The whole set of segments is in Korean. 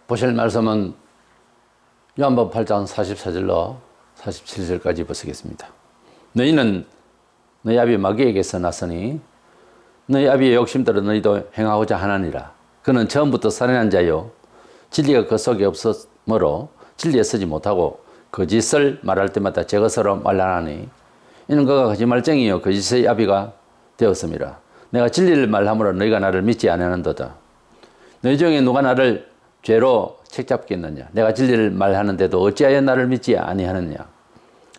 보실 말씀은 요한복음 8장 44절로 47절까지 보시겠습니다. 너희는 너희 아비 마귀에게서 났으니 너희 아비의 욕심대로 너희도 행하고자 하느니라. 그는 처음부터 살인한 자요 진리가 그 속에 없으므로 진리에 서지 못하고 거짓을 말할 때마다 제 것으로 말하나니 이는 그가 거짓말쟁이요 거짓의 아비가 되었음이라. 내가 진리를 말함으로 너희가 나를 믿지 아니하는도다. 너희 중에 누가 나를 죄로 책잡겠느냐. 내가 진리를 말하는데도 어찌하여 나를 믿지 아니하느냐.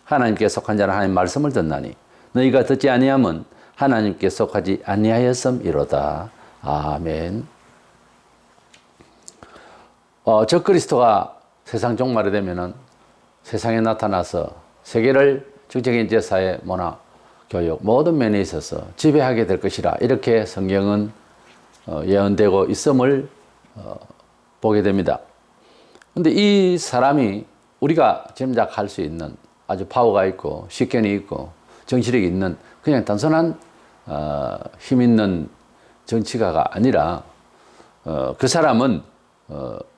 하나님께 속한 자는 하나님 말씀을 듣나니 너희가 듣지 아니함은 하나님께 속하지 아니하였음이로다. 아멘. 적그리스도가 세상 종말이 되면은 세상에 나타나서 세계를 정적인 제사회, 문화, 교육 모든 면에 있어서 지배하게 될 것이라 이렇게 성경은 예언되고 있음을 보게 됩니다. 그런데 이 사람이 우리가 짐작할 수 있는 아주 파워가 있고 식견이 있고 정치력이 있는 그냥 단순한 힘 있는 정치가가 아니라 그 사람은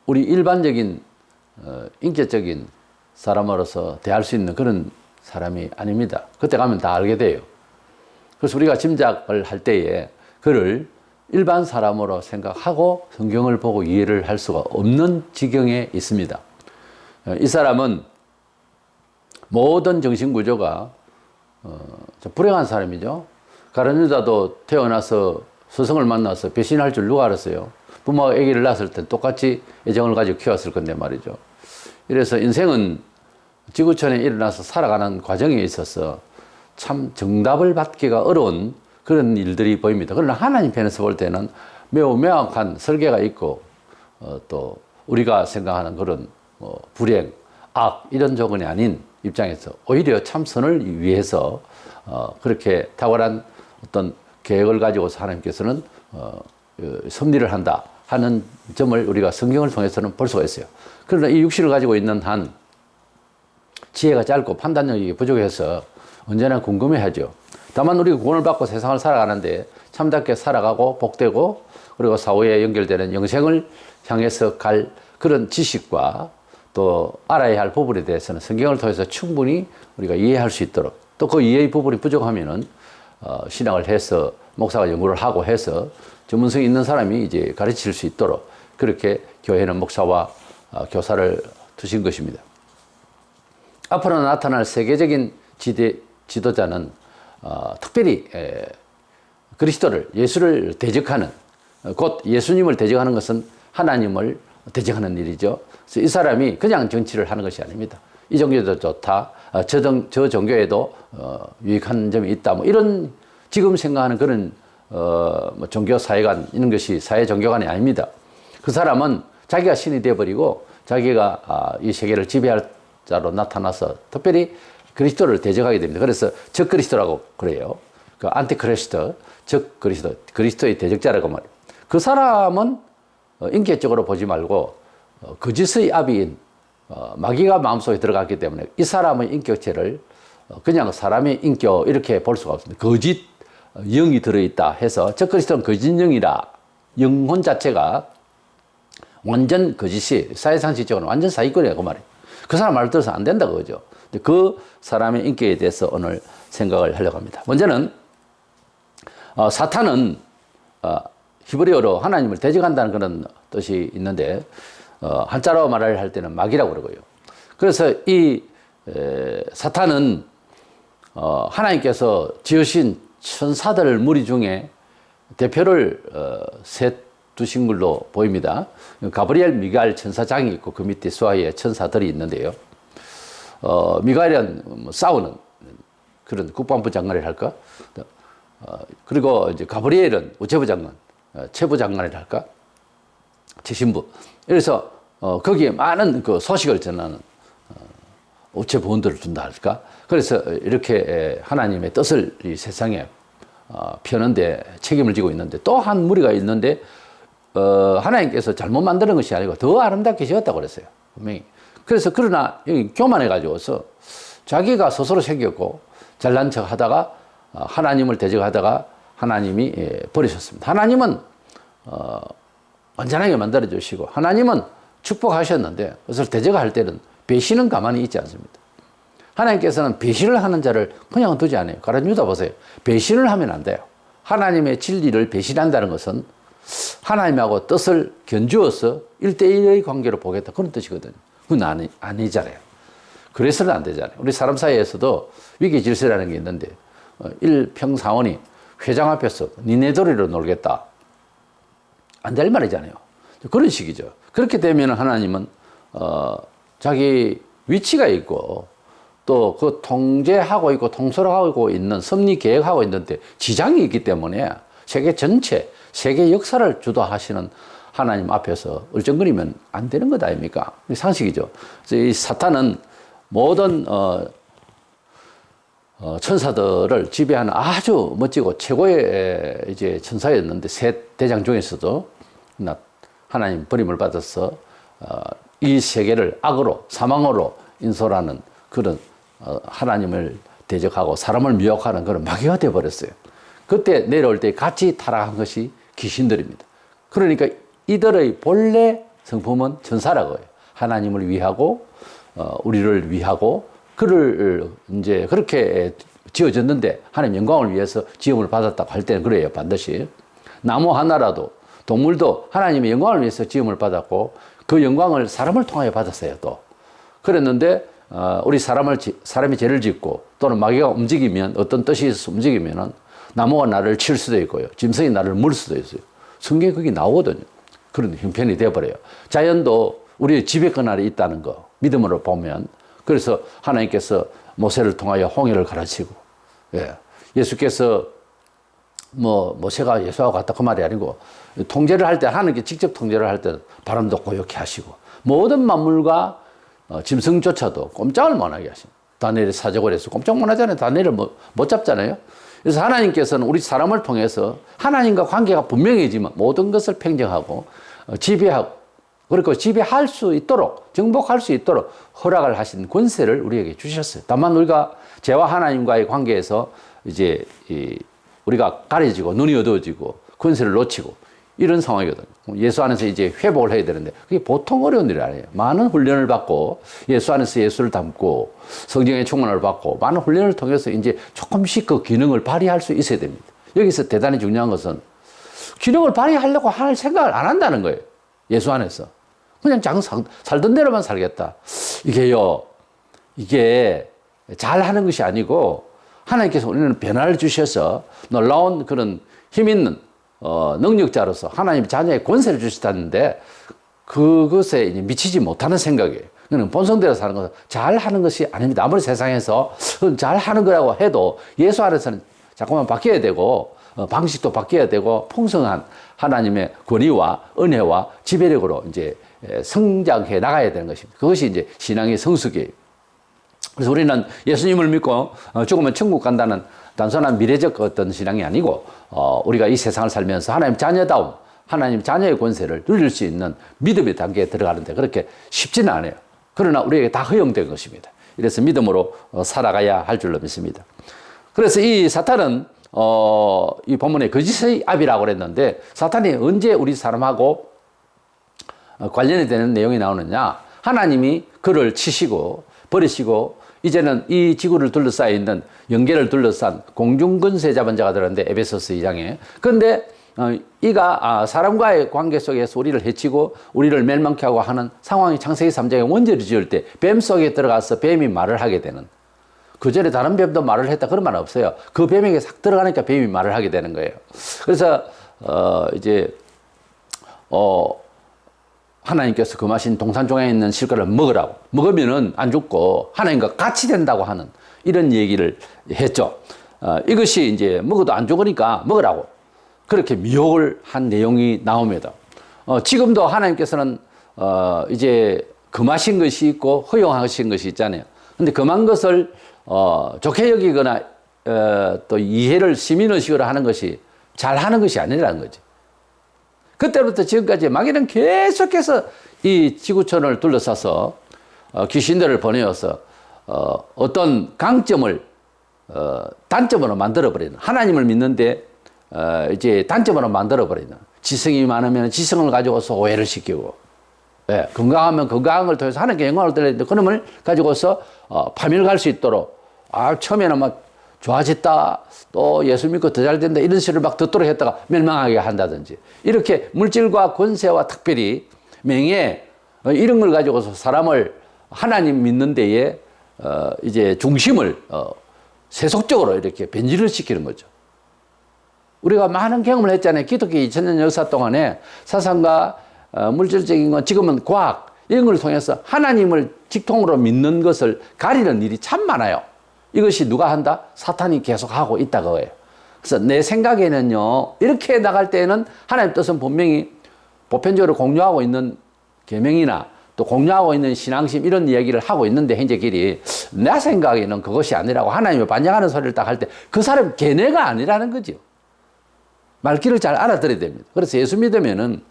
우리 일반적인 인격적인 사람으로서 대할 수 있는 그런 사람이 아닙니다. 그때 가면 다 알게 돼요. 그래서 우리가 짐작을 할 때에 그를 일반 사람으로 생각하고 성경을 보고 이해를 할 수가 없는 지경에 있습니다. 이 사람은 모든 정신구조가 불행한 사람이죠. 가룟 유다도 태어나서 스승을 만나서 배신할 줄 누가 알았어요? 부모가 아기를 낳았을 땐 똑같이 애정을 가지고 키웠을 건데 말이죠. 이래서 인생은 지구촌에 일어나서 살아가는 과정에 있어서 참 정답을 받기가 어려운 그런 일들이 보입니다. 그러나 하나님 편에서 볼 때는 매우 명확한 설계가 있고 또 우리가 생각하는 그런 불행, 악 이런 조건이 아닌 입장에서 오히려 참 선을 위해서 그렇게 탁월한 어떤 계획을 가지고서 하나님께서는 섭리를 한다 하는 점을 우리가 성경을 통해서는 볼 수가 있어요. 그러나 이 육신을 가지고 있는 한 지혜가 짧고 판단력이 부족해서 언제나 궁금해하죠. 다만 우리가 구원을 받고 세상을 살아가는데 참답게 살아가고 복되고 그리고 사후에 연결되는 영생을 향해서 갈 그런 지식과 또 알아야 할 부분에 대해서는 성경을 통해서 충분히 우리가 이해할 수 있도록 또 그 이해의 부분이 부족하면은 신학을 해서 목사가 연구를 하고 해서 전문성이 있는 사람이 이제 가르칠 수 있도록 그렇게 교회는 목사와 교사를 두신 것입니다. 앞으로 나타날 세계적인 지도자는 특별히 그리스도를 예수를 대적하는 곧 예수님을 대적하는 것은 하나님을 대적하는 일이죠. 그래서 이 사람이 그냥 정치를 하는 것이 아닙니다. 이 종교도 좋다. 저 종교에도 유익한 점이 있다. 뭐 이런 지금 생각하는 그런 뭐 종교 사회관 이런 것이 사회 종교관이 아닙니다. 그 사람은 자기가 신이 되어버리고 자기가 이 세계를 지배할 자로 나타나서 특별히 그리스도를 대적하게 됩니다. 그래서 적그리스도라고 그래요. 그 안티크리스도, 적그리스도, 그리스도의 대적자라고 말해요. 그 사람은 인격적으로 보지 말고 거짓의 아비인 마귀가 마음속에 들어갔기 때문에 이 사람의 인격체를 그냥 사람의 인격 이렇게 볼 수가 없습니다. 거짓 영이 들어있다 해서 적그리스도는 거짓 영이라 영혼 자체가 완전 거짓이 사회상식적으로 완전 사기꾼이라고 말해요. 그 사람 말 들어서 안 된다고 그러죠. 그 사람의 인격에 대해서 오늘 생각을 하려고 합니다. 먼저는 사탄은 히브리어로 하나님을 대적한다는 그런 뜻이 있는데 한자로 말을 할 때는 마귀라고 그러고요. 그래서 이 사탄은 하나님께서 지으신 천사들 무리 중에 대표를 두신 걸로 보입니다. 가브리엘, 미가엘 천사장이 있고 그 밑에 수하의 천사들이 있는데요. 미가엘은 싸우는 그런 국방부 장관이라 할까? 그리고 이제 가브리엘은 우체부 장관, 체부 장관이라 할까? 최신부. 그래서 거기에 많은 그 소식을 전하는 우체부원들을 둔다 할까? 그래서 이렇게 하나님의 뜻을 이 세상에 펴는데 책임을 지고 있는데 또 한 무리가 있는데 하나님께서 잘못 만드는 것이 아니고 더 아름답게 지었다고 그랬어요. 분명히. 그래서 그러나 여기 교만해가지고서 자기가 스스로 생겼고 잘난 척 하다가 하나님을 대적하다가 하나님이 버리셨습니다. 하나님은 완전하게 만들어주시고 하나님은 축복하셨는데 그것을 대적할 때는 배신은 가만히 있지 않습니다. 하나님께서는 배신을 하는 자를 그냥 두지 않아요. 가르쳐 주다 보세요. 배신을 하면 안 돼요. 하나님의 진리를 배신한다는 것은 하나님하고 뜻을 견주어서 1대1의 관계로 보겠다. 그런 뜻이거든요. 그건 아니잖아요. 그래서는 안 되잖아요. 우리 사람 사이에서도 위기 질서라는 게 있는데 일평사원이 회장 앞에서 니네 도리로 놀겠다. 안 될 말이잖아요. 그런 식이죠. 그렇게 되면 하나님은 자기 위치가 있고 또 그 통제하고 있고 통솔하고 있는 섭리 계획하고 있는데 지장이 있기 때문에 세계 전체, 세계 역사를 주도하시는 하나님 앞에서 얼쩡거리면 안 되는 것 아닙니까? 상식이죠. 그래서 이 사탄은 모든 천사들을 지배하는 아주 멋지고 최고의 이제 천사였는데 세 대장 중에서도 하나님 버림을 받아서 이 세계를 악으로 사망으로 인솔하는 그런 하나님을 대적하고 사람을 미혹하는 그런 마귀가 되어버렸어요. 그때 내려올 때 같이 타락한 것이 귀신들입니다. 그러니까 이들의 본래 성품은 천사라고 해요. 하나님을 위하고 우리를 위하고 그를 이제 그렇게 지어졌는데 하나님 영광을 위해서 지음을 받았다고 할 때는 그래요. 반드시 나무 하나라도 동물도 하나님의 영광을 위해서 지음을 받았고 그 영광을 사람을 통하여 받았어요. 또 그랬는데 우리 사람이 죄를 짓고 또는 마귀가 움직이면 어떤 뜻이 있어서 움직이면은 나무가 나를 칠 수도 있고요. 짐승이 나를 물 수도 있어요. 성경에 그게 나오거든요. 그런 형편이 되어버려요. 자연도 우리의 지배권 아래 있다는 거 믿음으로 보면 그래서 하나님께서 모세를 통하여 홍해를 가르치고 예수께서 모세가 예수와 같다 그 말이 아니고 통제를 할 때 하나님께 직접 통제를 할 때 바람도 고요케 하시고 모든 만물과 짐승조차도 꼼짝을 못하게 하십니다. 다니엘의 사적을 해서 꼼짝 못하잖아요. 다니엘을 못 잡잖아요. 그래서 하나님께서는 우리 사람을 통해서 하나님과 관계가 분명해지만 모든 것을 팽정하고 지배하고 그리고 지배할 수 있도록 정복할 수 있도록 허락을 하신 권세를 우리에게 주셨어요. 다만 우리가 죄와 하나님과의 관계에서 이제 우리가 가려지고 눈이 어두워지고 권세를 놓치고 이런 상황이거든요. 예수 안에서 이제 회복을 해야 되는데 그게 보통 어려운 일이 아니에요. 많은 훈련을 받고 예수 안에서 예수를 담고 성경의 충만을 받고 많은 훈련을 통해서 이제 조금씩 그 기능을 발휘할 수 있어야 됩니다. 여기서 대단히 중요한 것은 기능을 발휘하려고 할 생각을 안 한다는 거예요. 예수 안에서. 그냥 살던 대로만 살겠다. 이게 잘 하는 것이 아니고 하나님께서 우리는 변화를 주셔서 놀라운 그런 힘 있는 능력자로서 하나님 자녀의 권세를 주셨다는데 그것에 이제 미치지 못하는 생각이에요. 그는 본성대로 사는 것은 잘 하는 것이 아닙니다. 아무리 세상에서 잘 하는 거라고 해도 예수 안에서는 자꾸만 바뀌어야 되고 방식도 바뀌어야 되고 풍성한 하나님의 권위와 은혜와 지배력으로 이제 성장해 나가야 되는 것입니다. 그것이 이제 신앙의 성숙이에요. 그래서 우리는 예수님을 믿고 죽으면 천국 간다는 단순한 미래적 어떤 신앙이 아니고 우리가 이 세상을 살면서 하나님 자녀다움, 하나님 자녀의 권세를 누릴 수 있는 믿음의 단계에 들어가는데 그렇게 쉽지는 않아요. 그러나 우리에게 다 허용된 것입니다. 이래서 믿음으로 살아가야 할 줄로 믿습니다. 그래서 이 사탄은 이 본문에 거짓의 아비라고 그랬는데 사탄이 언제 우리 사람하고 관련이 되는 내용이 나오느냐? 하나님이 그를 치시고 버리시고 이제는 이 지구를 둘러싸여 있는 영계를 둘러싼 공중권세 잡은 자가 들었는데 에베소서 2장에 그런데 이가 사람과의 관계 속에서 우리를 해치고 우리를 멸망케 하고 하는 상황이 창세기 3장에 원죄를 지을 때 뱀 속에 들어가서 뱀이 말을 하게 되는 그 전에 다른 뱀도 말을 했다 그런 말 없어요. 그 뱀에게 싹 들어가니까 뱀이 말을 하게 되는 거예요. 그래서 하나님께서 금하신 동산종에 있는 실과를 먹으라고 먹으면은 안 죽고 하나님과 같이 된다고 하는 이런 얘기를 했죠. 이것이 이제 먹어도 안 죽으니까 먹으라고 그렇게 미혹을 한 내용이 나옵니다. 지금도 하나님께서는 이제 금하신 것이 있고 허용하신 것이 있잖아요. 근데 금한 것을 좋게 여기거나 또 이해를 시민의식으로 하는 것이 잘하는 것이 아니라는 거지. 그때부터 지금까지 마귀는 계속해서 이 지구촌을 둘러싸서 귀신들을 보내어서 어떤 강점을 단점으로 만들어버리는 하나님을 믿는데 이제 단점으로 만들어버리는 지성이 많으면 지성을 가지고서 오해를 시키고 예, 건강하면 건강한 걸 통해서 하나님께 영광을 돌리는데 그놈을 가지고서 파멸갈 수 있도록 처음에는 막 좋아졌다 또 예수 믿고 더 잘 된다 이런 소리를 막 듣도록 했다가 멸망하게 한다든지 이렇게 물질과 권세와 특별히 명예 이런 걸 가지고서 사람을 하나님 믿는 데에 이제 중심을 세속적으로 이렇게 변질을 시키는 거죠. 우리가 많은 경험을 했잖아요. 기독교 2000년 역사 동안에 사상과 물질적인 건 지금은 과학 이런 걸 통해서 하나님을 직통으로 믿는 것을 가리는 일이 참 많아요. 이것이 누가 한다? 사탄이 계속 하고 있다 그거예요. 그래서 내 생각에는요 이렇게 나갈 때는 하나님 뜻은 분명히 보편적으로 공유하고 있는 계명이나 또 공유하고 있는 신앙심 이런 이야기를 하고 있는데 현재끼리 내 생각에는 그것이 아니라고 하나님을 반영하는 소리를 딱 할 때 그 사람 걔네가 아니라는 거죠. 말귀를 잘 알아들어야 됩니다. 그래서 예수 믿으면은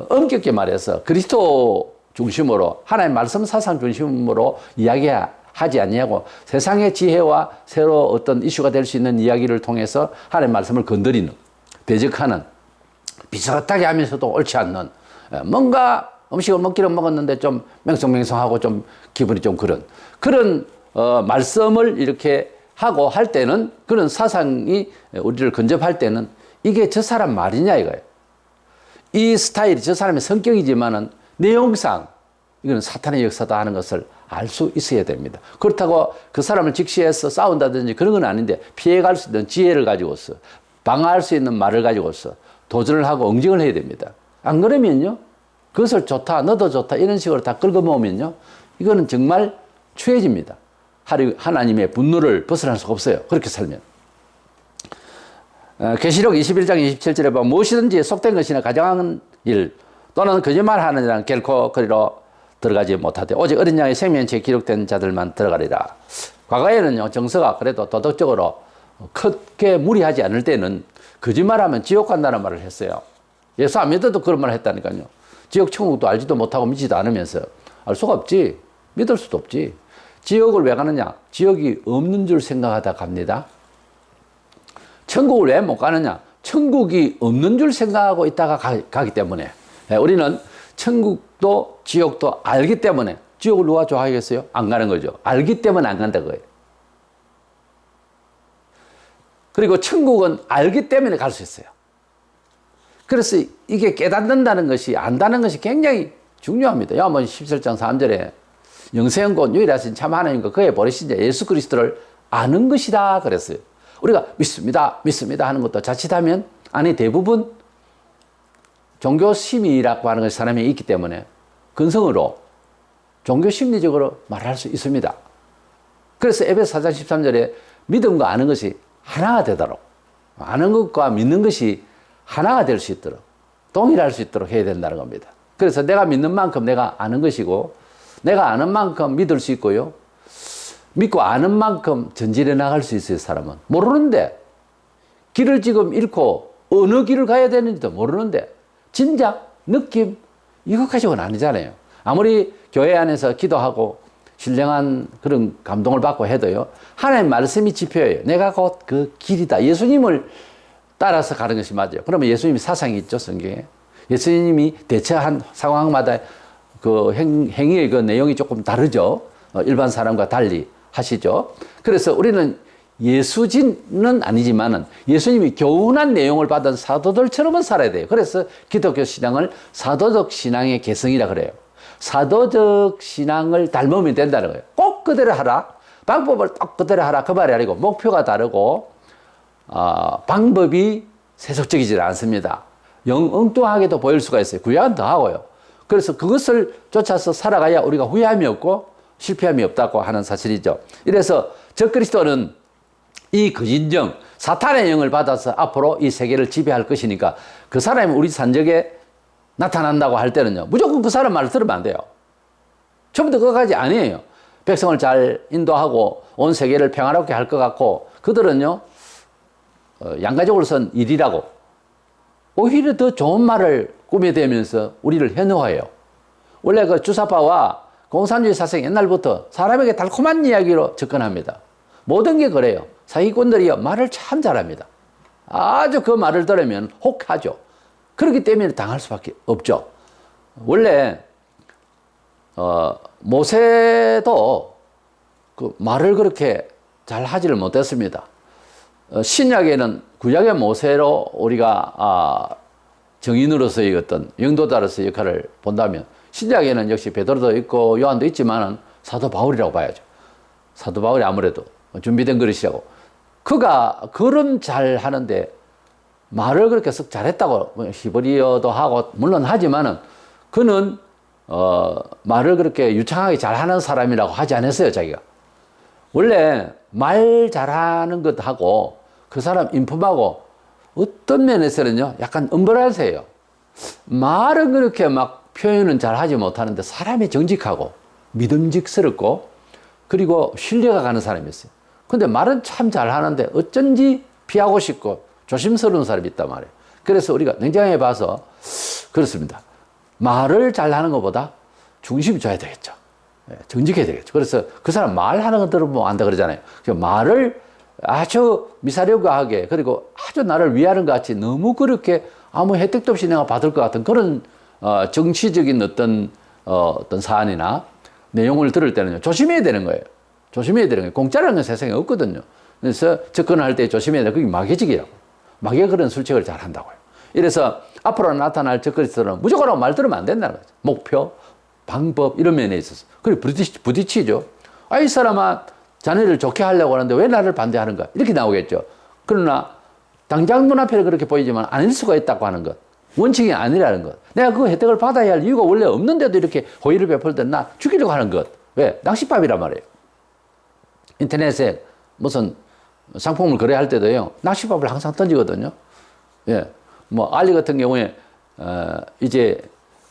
엄격히 말해서 그리스도 중심으로 하나님 말씀 사상 중심으로 이야기하지 않냐고 세상의 지혜와 새로 어떤 이슈가 될 수 있는 이야기를 통해서 하나님 말씀을 건드리는 대적하는 비슷하게 하면서도 옳지 않는 뭔가 음식을 먹기는 먹었는데 좀 맹성맹성하고 좀 기분이 좀 그런 말씀을 이렇게 하고 할 때는 그런 사상이 우리를 근접할 때는 이게 저 사람 말이냐 이거예요. 이 스타일이 저 사람의 성격이지만은 내용상 이거는 사탄의 역사다 하는 것을 알 수 있어야 됩니다. 그렇다고 그 사람을 직시해서 싸운다든지 그런 건 아닌데 피해갈 수 있는 지혜를 가지고서 방어할 수 있는 말을 가지고서 도전을 하고 응징을 해야 됩니다. 안 그러면요 그것을 좋다 너도 좋다 이런 식으로 다 끌고 모으면요 이거는 정말 추해집니다. 하나님의 분노를 벗어날 수가 없어요. 그렇게 살면. 계시록 21장 27절에 보면 무엇이든지 속된 것이나 가정한 일 또는 거짓말하는 자는 결코 그리로 들어가지 못하되 오직 어린 양의 생명체에 기록된 자들만 들어가리라. 과거에는요 정서가 그래도 도덕적으로 크게 무리하지 않을 때는 거짓말하면 지옥 간다는 말을 했어요. 예수 안 믿어도 그런 말을 했다니까요. 지옥 천국도 알지도 못하고 믿지도 않으면서 알 수가 없지. 믿을 수도 없지. 지옥을 왜 가느냐? 지옥이 없는 줄 생각하다 갑니다. 천국을 왜 못 가느냐? 천국이 없는 줄 생각하고 있다가 가기 때문에. 우리는 천국도 지옥도 알기 때문에 지옥을 누가 좋아하겠어요? 안 가는 거죠. 알기 때문에 안 간다 그거예요. 그리고 천국은 알기 때문에 갈 수 있어요. 그래서 이게 깨닫는다는 것이 안다는 것이 굉장히 중요합니다. 요한복음 17장 3절에 영생은 유일하신 참 하나님과 그의 보내신 자 예수 그리스도를 아는 것이다 그랬어요. 우리가 믿습니다 하는 것도 자칫하면 안에 대부분 종교심이라고 하는 것이 사람이 있기 때문에 근성으로 종교심리적으로 말할 수 있습니다. 그래서 에베소 4장 13절에 믿음과 아는 것이 하나가 되도록 아는 것과 믿는 것이 하나가 될 수 있도록 동일할 수 있도록 해야 된다는 겁니다. 그래서 내가 믿는 만큼 내가 아는 것이고 내가 아는 만큼 믿을 수 있고요. 믿고 아는 만큼 전진해 나갈 수 있어요. 사람은 모르는데 길을 지금 잃고 어느 길을 가야 되는지도 모르는데 진작 느낌 이것 가지고는 아니잖아요. 아무리 교회 안에서 기도하고 신령한 그런 감동을 받고 해도요. 하나님 말씀이 지표예요. 내가 곧 그 길이다. 예수님을 따라서 가는 것이 맞아요. 그러면 예수님이 사상이 있죠. 성경에. 예수님이 대처한 상황마다 그 행위의 그 내용이 조금 다르죠. 일반 사람과 달리 하시죠. 그래서 우리는 예수진은 아니지만은 예수님이 교훈한 내용을 받은 사도들처럼은 살아야 돼요. 그래서 기독교 신앙을 사도적 신앙의 개성이라 그래요. 사도적 신앙을 닮으면 된다는 거예요. 꼭 그대로 하라. 방법을 딱 그대로 하라. 그 말이 아니고 목표가 다르고 방법이 세속적이지 않습니다. 엉뚱하게도 보일 수가 있어요. 구약은 더 하고요. 그래서 그것을 쫓아서 살아가야 우리가 후회함이 없고 실패함이 없다고 하는 사실이죠. 이래서 적그리스도는 이 거짓령, 사탄의 영을 받아서 앞으로 이 세계를 지배할 것이니까 그 사람이 우리 산적에 나타난다고 할 때는요. 무조건 그 사람 말을 들으면 안 돼요. 처음부터 그거까지 아니에요. 백성을 잘 인도하고 온 세계를 평화롭게 할 것 같고 그들은요. 양가족을 쓴 일이라고 오히려 더 좋은 말을 꾸며대면서 우리를 현혹해요. 원래 그 주사파와 공산주의 사상 옛날부터 사람에게 달콤한 이야기로 접근합니다. 모든 게 그래요. 사기꾼들이요 말을 참 잘합니다. 아주 그 말을 들으면 혹하죠. 그렇기 때문에 당할 수밖에 없죠. 원래 모세도 그 말을 그렇게 잘 하지를 못했습니다. 신약에는 구약의 모세로 우리가 정인으로서의 어떤 영도자로서의 역할을 본다면 신약에는 역시 베드로도 있고 요한도 있지만은 사도 바울이라고 봐야죠. 사도 바울이 아무래도 준비된 그릇이라고. 그가 글은 잘 하는데 말을 그렇게 썩 잘했다고 히브리어도 하고 물론 하지만은 그는 말을 그렇게 유창하게 잘하는 사람이라고 하지 않았어요, 자기가. 원래 말 잘하는 것하고 그 사람 인품하고 어떤 면에서는요, 약간 엄벌하세요. 말은 그렇게 막 표현은 잘 하지 못하는데 사람이 정직하고 믿음직스럽고 그리고 신뢰가 가는 사람이었어요. 근데 말은 참 잘하는데 어쩐지 피하고 싶고 조심스러운 사람이 있단 말이에요. 그래서 우리가 냉정하게 봐서 그렇습니다. 말을 잘하는 것보다 중심이 줘야 되겠죠. 정직해야 되겠죠. 그래서 그 사람 말하는 거 들으면 안다 그러잖아요. 말을 아주 미사려가하게 그리고 아주 나를 위하는 것 같이 너무 그렇게 아무 혜택도 없이 내가 받을 것 같은 그런 정치적인 어떤 사안이나 내용을 들을 때는요, 조심해야 되는 거예요. 조심해야 되는 거예요. 공짜라는 건 세상에 없거든요. 그래서 접근할 때 조심해야 돼요. 그게 마개직이라고. 마개 그런 술책을 잘 한다고요. 이래서 앞으로 나타날 적그리스도는 무조건 말 들으면 안 된다는 거죠. 목표, 방법 이런 면에 있어서. 그리고 부딪히죠. 이 사람아 자네를 좋게 하려고 하는데 왜 나를 반대하는가? 이렇게 나오겠죠. 그러나 당장 눈앞에 그렇게 보이지만 아닐 수가 있다고 하는 것. 원칙이 아니라는 것. 내가 그 혜택을 받아야 할 이유가 원래 없는데도 이렇게 호의를 베풀 때 나 죽이려고 하는 것. 왜? 낚싯밥이란 말이에요. 인터넷에 무슨 상품을 거래할 때도요, 낚싯밥을 항상 던지거든요. 예. 뭐, 알리 같은 경우에, 이제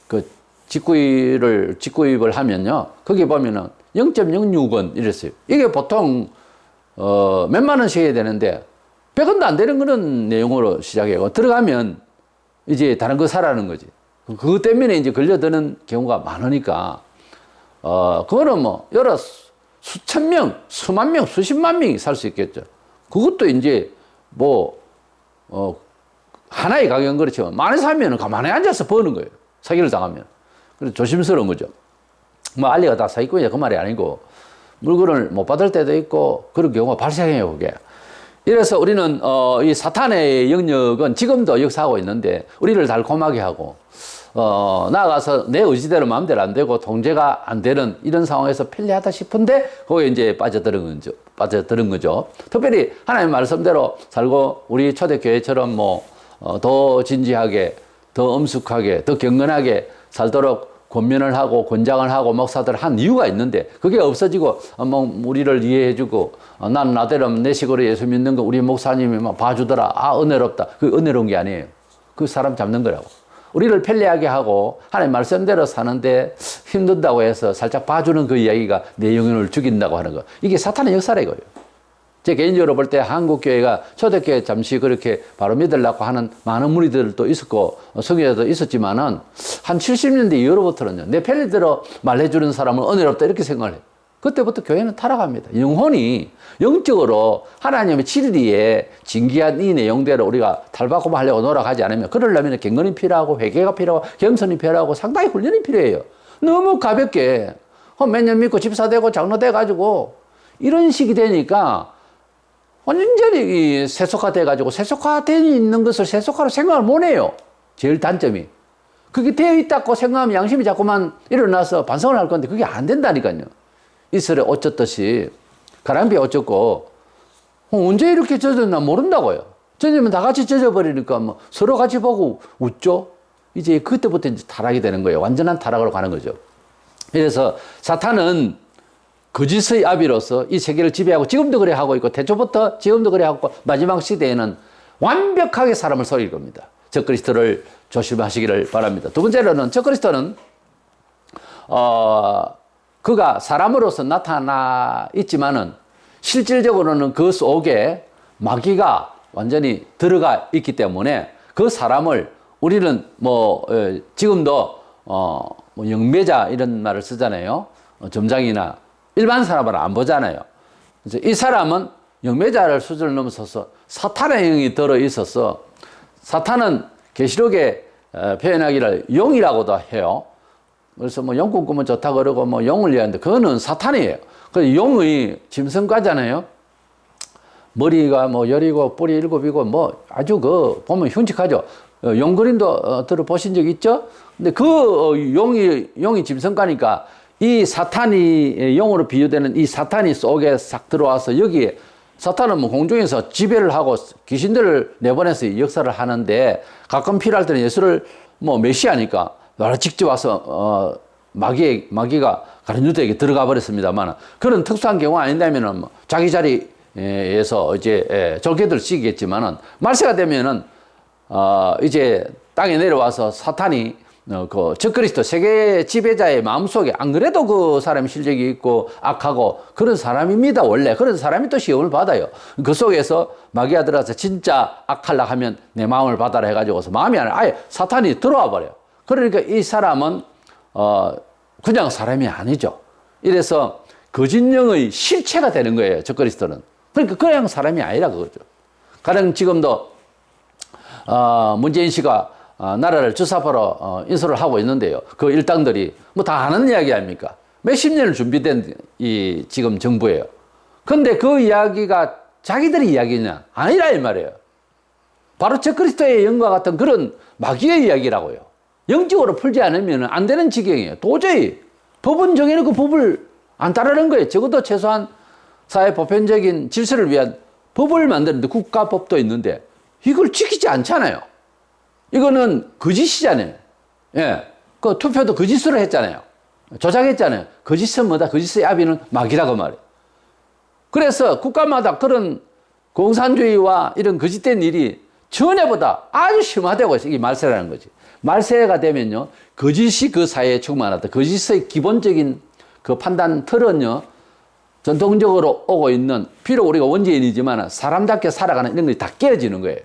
그 직구입을 하면요, 거기 보면은 0.06원 이랬어요. 이게 보통, 몇만 원씩 해야 되는데, 100원도 안 되는 그런 내용으로 시작해요. 들어가면 이제 다른 거 사라는 거지. 그것 때문에 이제 걸려드는 경우가 많으니까, 그거는 뭐, 여러 수천 명, 수만 명, 수십만 명이 살 수 있겠죠. 그것도 이제 뭐, 하나의 가격은 그렇지만, 많이 사면은 가만히 앉아서 버는 거예요. 사기를 당하면. 그래서 조심스러운 거죠. 뭐, 알리가 다 사기꾼이야. 그 말이 아니고, 물건을 못 받을 때도 있고, 그런 경우가 발생해요, 그게. 이래서 우리는, 이 사탄의 영역은 지금도 역사하고 있는데, 우리를 달콤하게 하고, 나아가서 내 의지대로 마음대로 안 되고 통제가 안 되는 이런 상황에서 편리하다 싶은데 거기에 이제 빠져드는 거죠. 특별히 하나님 말씀대로 살고 우리 초대교회처럼 뭐, 더 진지하게, 더 엄숙하게, 더 경건하게 살도록 권면을 하고 권장을 하고 목사들 한 이유가 있는데 그게 없어지고 뭐 우리를 이해해주고 난 나대로 내 식으로 예수 믿는 거 우리 목사님이 막 봐주더라. 은혜롭다. 그 은혜로운 게 아니에요. 그 사람 잡는 거라고. 우리를 편리하게 하고 하나님 말씀대로 사는데 힘든다고 해서 살짝 봐주는 그 이야기가 내 영혼을 죽인다고 하는 거. 이게 사탄의 역사라 이거예요. 제 개인적으로 볼 때 한국교회가 초대교회 잠시 그렇게 바로 믿으려고 하는 많은 무리들도 있었고 성교회도 있었지만은 한 70년대 이후로부터는요. 내 편리대로 말해주는 사람은 은혜롭다 이렇게 생각을 해요. 그때부터 교회는 타락합니다. 영혼이 영적으로 하나님의 진리에 진기한 이 내용대로 우리가 탈바꿈 하려고 노력하지 않으면 그러려면 경건이 필요하고 회개가 필요하고 겸손이 필요하고 상당히 훈련이 필요해요. 너무 가볍게 몇 년 믿고 집사 되고 장로 돼가지고 이런 식이 되니까 완전히 세속화 돼가지고 세속화되어 있는 것을 세속화로 생각을 못 해요. 제일 단점이. 그게 되어 있다고 생각하면 양심이 자꾸만 일어나서 반성을 할 건데 그게 안 된다니까요. 이슬에 옷 젖듯이 가랑비에 옷 젖고 언제 이렇게 젖었나 모른다고요. 젖으면 다 같이 젖어버리니까 뭐 서로 같이 보고 웃죠. 이제 그때부터 이제 타락이 되는 거예요. 완전한 타락으로 가는 거죠. 그래서 사탄은 거짓의 아비로서 이 세계를 지배하고 지금도 그래 하고 있고 태초부터 지금도 그래 하고 마지막 시대에는 완벽하게 사람을 속일 겁니다. 적그리스도를 조심하시기를 바랍니다. 두 번째로는 적그리스도는 그가 사람으로서 나타나 있지만은 실질적으로는 그 속에 마귀가 완전히 들어가 있기 때문에 그 사람을 우리는 뭐 지금도 뭐 영매자 이런 말을 쓰잖아요. 점장이나 일반 사람을 안 보잖아요. 그래서 이 사람은 영매자를 수준을 넘어서서 사탄의 영이 들어 있어서 사탄은 계시록에 표현하기를 용이라고도 해요. 그래서 뭐 용꾼 꾸면 좋다 그러고 뭐 용을 이해하는데 그거는 사탄이에요. 그 용의 짐승과잖아요. 머리가 뭐 10이고 뿔이 7이고 뭐 아주 그 보면 흉측하죠. 용 그림도 들어보신 적 있죠? 근데 그 용이 짐승과니까 이 사탄이 용으로 비유되는 이 사탄이 속에 싹 들어와서 여기에 사탄은 뭐 공중에서 지배를 하고 귀신들을 내보내서 역사를 하는데 가끔 필요할 때는 예수를 뭐 메시아니까 직접 와서 마귀가 가룟 유다에게 들어가 버렸습니다만 그런 특수한 경우가 아닌다면은 뭐 자기 자리에서 이제 절개들 씌겠지만은 말세가 되면은 이제 땅에 내려와서 사탄이 그 적그리스도 세계 지배자의 마음속에 안 그래도 그 사람이 실력이 있고 악하고 그런 사람입니다. 원래 그런 사람이 또 시험을 받아요. 그 속에서 마귀가 들어와서 진짜 악하려 하면 내 마음을 받아라 해가지고서 마음이 아니라 아예 사탄이 들어와 버려요. 그러니까 이 사람은 그냥 사람이 아니죠. 이래서 거짓 영의 실체가 되는 거예요. 적그리스도는. 그러니까 그냥 사람이 아니라 그거죠. 가령 지금도 문재인 씨가 나라를 주사파로 인수를 하고 있는데요. 그 일당들이 뭐 다 아는 이야기 아닙니까? 몇십 년을 준비된 이 지금 정부예요. 근데 그 이야기가 자기들의 이야기냐? 아니라 이 말이에요. 바로 적그리스도의 영과 같은 그런 마귀의 이야기라고요. 영적으로 풀지 않으면 안 되는 지경이에요. 도저히 법은 정해놓고 법을 안 따르는 거예요. 적어도 최소한 사회 보편적인 질서를 위한 법을 만드는데 국가법도 있는데 이걸 지키지 않잖아요. 이거는 거짓이잖아요. 예. 그 투표도 거짓으로 했잖아요. 조작했잖아요. 거짓은 뭐다? 거짓의 아비는 마귀라고 말이에요. 그래서 국가마다 그런 공산주의와 이런 거짓된 일이 전에보다 아주 심화되고 있어요. 이게 말세라는 거지. 말세가 되면요, 거짓이 그 사회에 충만하다. 거짓의 기본적인 그 판단 틀은요, 전통적으로 오고 있는, 비록 우리가 원죄인이지만 사람답게 살아가는 이런 것이 다 깨어지는 거예요.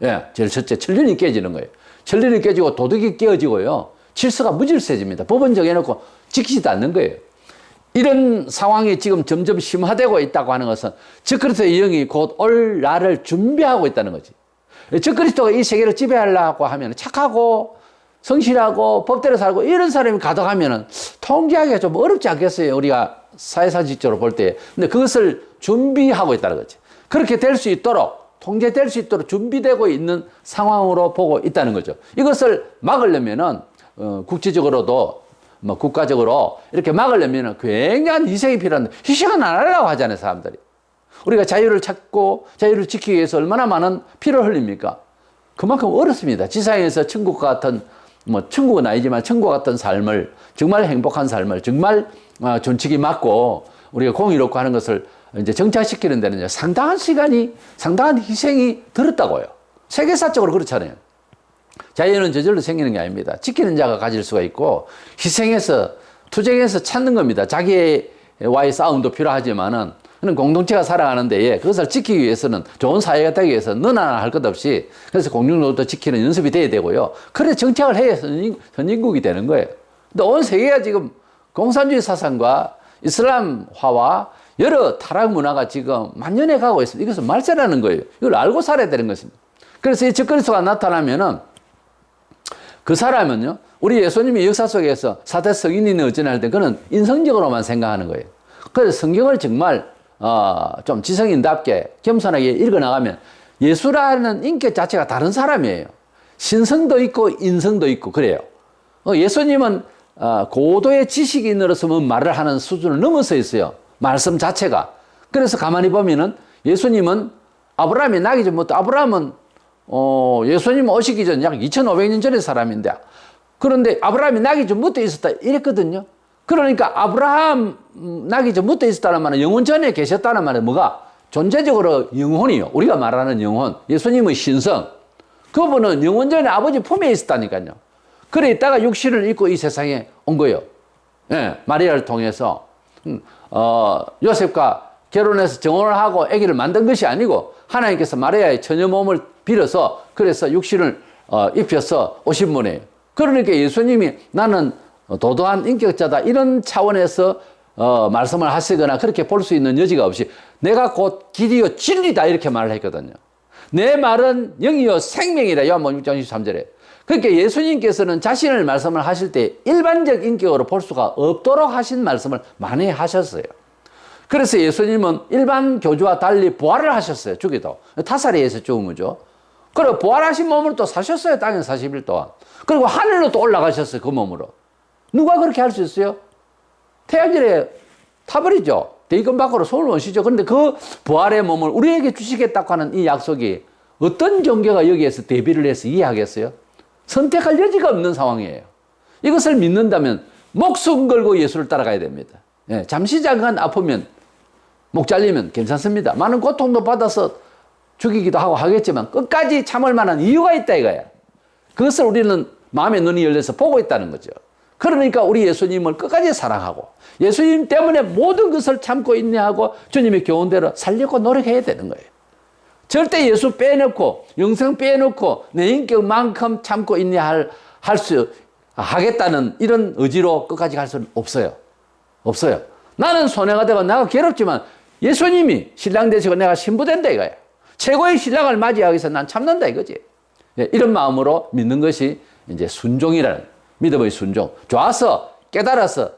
예, 제일 첫째, 천륜이 깨지는 거예요. 천륜이 깨지고 도덕이 깨어지고요, 질서가 무질서해집니다. 법은 정해놓고 지키지도 않는 거예요. 이런 상황이 지금 점점 심화되고 있다고 하는 것은 적그리스도의 영이 곧 올 날을 준비하고 있다는 거지. 적그리스도가 이 세계를 지배하려고 하면 착하고 성실하고 법대로 살고 이런 사람이 가득하면 통제하기가 좀 어렵지 않겠어요? 우리가 사회사직적으로 볼 때. 근데 그것을 준비하고 있다는 거지. 그렇게 될 수 있도록, 통제될 수 있도록 준비되고 있는 상황으로 보고 있다는 거죠. 이것을 막으려면은 국제적으로도 뭐 국가적으로 이렇게 막으려면은 굉장한 희생이 필요한데 희생은 안 하려고 하잖아요, 사람들이. 우리가 자유를 찾고 자유를 지키기 위해서 얼마나 많은 피를 흘립니까? 그만큼 어렵습니다. 지상에서 천국과 같은, 뭐 천국은 아니지만 천국과 같은 삶을, 정말 행복한 삶을, 정말 존치기 맞고 우리가 공의롭고 하는 것을 이제 정착시키는 데는 상당한 시간이, 상당한 희생이 들었다고요. 세계사적으로 그렇잖아요. 자유는 저절로 생기는 게 아닙니다. 지키는 자가 가질 수가 있고 희생해서, 투쟁해서 찾는 겁니다. 자기와의 싸움도 필요하지만은 그런 공동체가 살아가는데, 예, 그것을 지키기 위해서는, 좋은 사회가 되기 위해서 너나 나나 할 것 없이, 그래서 공동체도 지키는 연습이 돼야 되고요. 그래 정착을 해야 선진국이 되는 거예요. 근데 온 세계가 지금 공산주의 사상과 이슬람화와 여러 타락 문화가 지금 만연해 가고 있습니다. 이것은 말세라는 거예요. 이걸 알고 살아야 되는 것입니다. 그래서 이 적그리스도가 나타나면은 그 사람은요, 우리 예수님이 역사 속에서 사대 성인이는 어쩌나 할 때 그는 인성적으로만 생각하는 거예요. 그래서 성경을 정말 좀 지성인답게 겸손하게 읽어나가면 예수라는 인격 자체가 다른 사람이에요. 신성도 있고 인성도 있고 그래요. 예수님은 고도의 지식인으로서 말을 하는 수준을 넘어서 있어요. 말씀 자체가. 그래서 가만히 보면은 예수님은 아브라함이 나기 전부터, 아브라함은 예수님 오시기 전 약 2500년 전의 사람인데, 그런데 아브라함이 나기 전부터 있었다 이랬거든요. 그러니까 아브라함 나기 전부터 있었다는 말은 영혼 전에 계셨다는 말은 뭐가? 존재적으로 영혼이요. 우리가 말하는 영혼. 예수님의 신성. 그분은 영혼 전에 아버지 품에 있었다니까요. 그래 있다가 육신을 입고 이 세상에 온 거예요. 예, 마리아를 통해서. 요셉과 결혼해서 정혼을 하고 아기를 만든 것이 아니고 하나님께서 마리아의 처녀 몸을 빌어서 그래서 육신을 입혀서 오신 분이에요. 그러니까 예수님이 나는 도도한 인격자다 이런 차원에서 말씀을 하시거나 그렇게 볼 수 있는 여지가 없이 내가 곧 길이요 진리다 이렇게 말을 했거든요. 내 말은 영이요 생명이라 요한복음 6장 23절에. 그러니까 예수님께서는 자신을 말씀을 하실 때 일반적 인격으로 볼 수가 없도록 하신 말씀을 많이 하셨어요. 그래서 예수님은 일반 교주와 달리 부활을 하셨어요. 죽이도. 타살에서 죽은 거죠. 그리고 부활하신 몸으로 또 사셨어요. 땅에 40일 동안. 그리고 하늘로 또 올라가셨어요. 그 몸으로. 누가 그렇게 할 수 있어요? 태양절에 타버리죠. 대기권 밖으로 손을 얹으시죠. 그런데 그 부활의 몸을 우리에게 주시겠다고 하는 이 약속이 어떤 종교가 여기에서 대비를 해서 이해하겠어요? 선택할 여지가 없는 상황이에요. 이것을 믿는다면 목숨 걸고 예수를 따라가야 됩니다. 예, 잠시 잠깐 아프면 목 잘리면 괜찮습니다. 많은 고통도 받아서 죽이기도 하고 하겠지만 끝까지 참을 만한 이유가 있다 이거야. 그것을 우리는 마음의 눈이 열려서 보고 있다는 거죠. 그러니까 우리 예수님을 끝까지 사랑하고 예수님 때문에 모든 것을 참고 인내하고 주님의 교훈대로 살려고 노력해야 되는 거예요. 절대 예수 빼놓고 영생 빼놓고 내 인격만큼 참고 하겠다는 이런 의지로 끝까지 갈 수는 없어요. 없어요. 나는 손해가 되고 내가 괴롭지만 예수님이 신랑 되시고 내가 신부된다 이거예요. 최고의 신랑을 맞이하기 위해서 난 참는다 이거지. 이런 마음으로 믿는 것이 이제 순종이라는 믿음의 순종. 좋아서 깨달아서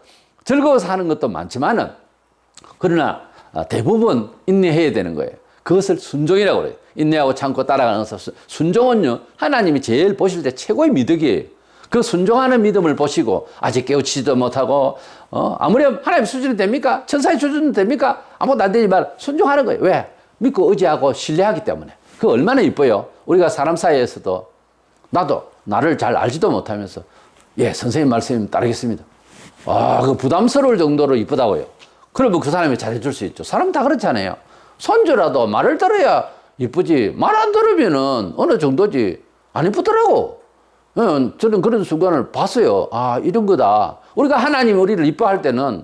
즐거워서 하는 것도 많지만은 그러나 대부분 인내해야 되는 거예요. 그것을 순종이라고 그래요. 인내하고 참고 따라가는 것을. 순종은요, 하나님이 제일 보실 때 최고의 미덕이에요. 그 순종하는 믿음을 보시고, 아직 깨우치지도 못하고, 아무리 하나님 수준이 됩니까? 천사의 수준이 됩니까? 아무것도 안 되지만 순종하는 거예요. 왜? 믿고 의지하고 신뢰하기 때문에. 그거 얼마나 이뻐요. 우리가 사람 사이에서도, 나도 나를 잘 알지도 못하면서, 예, 선생님 말씀 따르겠습니다. 그 부담스러울 정도로 이쁘다고요. 그러면 그 사람이 잘해줄 수 있죠. 사람 다 그렇잖아요. 손주라도 말을 들어야 이쁘지. 말 안 들으면은 어느 정도지. 안 이쁘더라고. 저는 그런 순간을 봤어요. 이런 거다. 우리가 하나님 우리를 이뻐할 때는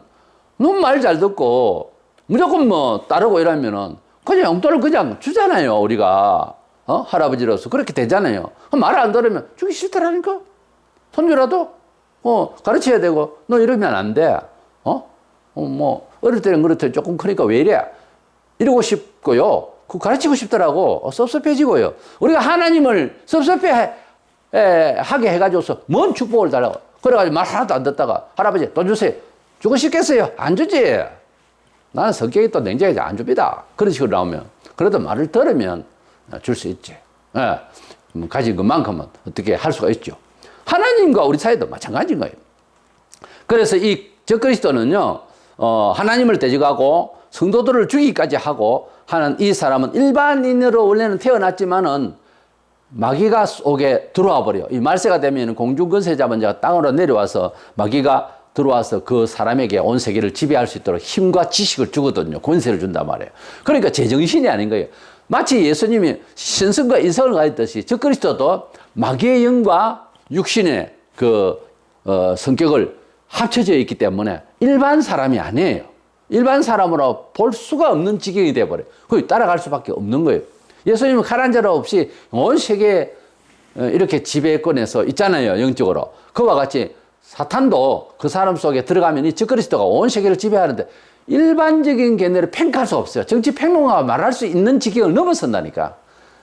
너무 말 잘 듣고 무조건 뭐 따르고 이러면은 그냥 용돈을 그냥 주잖아요. 우리가. 할아버지로서 그렇게 되잖아요. 말 안 들으면 주기 싫더라니까. 손주라도 가르쳐야 되고 너 이러면 안 돼. 뭐 어릴 때는 그렇대. 조금 크니까 왜 이래? 이러고 싶고요. 그 가르치고 싶더라고. 섭섭해지고요. 우리가 하나님을 섭섭해 하게 해가지고서 뭔 축복을 달라고. 그래가지고 말 하나도 안 듣다가 할아버지 돈 주세요. 주고 싶겠어요? 안 주지. 나는 성격이 또 냉정해서 안 줍니다. 그런 식으로 나오면. 그래도 말을 들으면 줄 수 있지. 가진 것만큼은 어떻게 할 수가 있죠. 하나님과 우리 사이도 마찬가지인 거예요. 그래서 이 적그리스도는요, 하나님을 대적하고 성도들을 죽이기까지 하고 하는 이 사람은 일반인으로 원래는 태어났지만은 마귀가 속에 들어와 버려. 이 말세가 되면 공중권세 잡은 자가 땅으로 내려와서 마귀가 들어와서 그 사람에게 온 세계를 지배할 수 있도록 힘과 지식을 주거든요. 권세를 준단 말이에요. 그러니까 제정신이 아닌 거예요. 마치 예수님이 신성과 인성을 가졌듯이 적그리스도도 마귀의 영과 육신의 성격을 합쳐져 있기 때문에 일반 사람이 아니에요. 일반 사람으로 볼 수가 없는 지경이 되어버려요. 거기 따라갈 수밖에 없는 거예요. 예수님은 칼 한 자루 없이 온 세계에 이렇게 지배권에서 있잖아요. 영적으로. 그와 같이 사탄도 그 사람 속에 들어가면 이 적그리스도가 온 세계를 지배하는데 일반적인 견해를 팽개할 수 없어요. 정치 평론가가 말할 수 있는 지경을 넘어선다니까.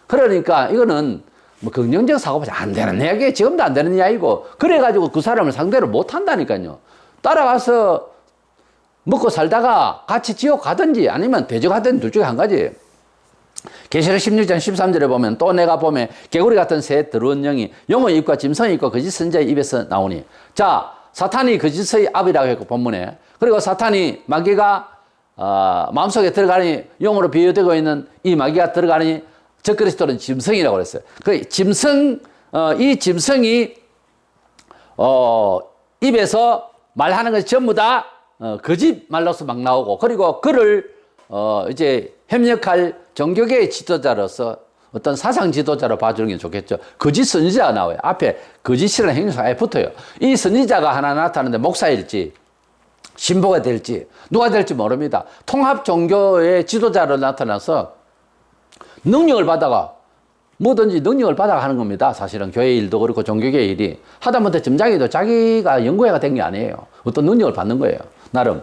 그러니까 이거는 뭐 긍정적 사고보다 안 되는 이야기, 지금도 안 되는 이야기고, 그래가지고 그 사람을 상대로 못 한다니까요. 따라가서 먹고 살다가 같이 지옥 가든지 아니면 대적하든지 둘 중에 한 가지. 계시록 16장 13절에 보면 또 내가 보면 개구리 같은 새 더러운 영이 용의 입과 짐승의 입과 거짓 선지자의 입에서 나오니. 자, 사탄이 거짓의 압이라고 했고 본문에. 그리고 사탄이 마귀가 마음속에 들어가니 용으로 비유되고 있는 이 마귀가 들어가니 적그리스도는 짐승이라고 그랬어요. 그 짐승, 이 짐승이 입에서 말하는 것이 전부 다 거짓 말로서 막 나오고, 그리고 그를 이제 협력할 종교계의 지도자로서 어떤 사상 지도자로 봐주는 게 좋겠죠. 거짓 선지자가 나와요. 앞에 거짓이라는 행사가 아예 붙어요. 이 선지자가 하나 나타나는데 목사일지 신부가 될지 누가 될지 모릅니다. 통합 종교의 지도자로 나타나서 능력을 받아가 뭐든지 능력을 받아가 하는 겁니다. 사실은 교회 일도 그렇고 종교계 일이 하다못해 점장이도 자기가 연구회가 된 게 아니에요. 어떤 능력을 받는 거예요. 나름.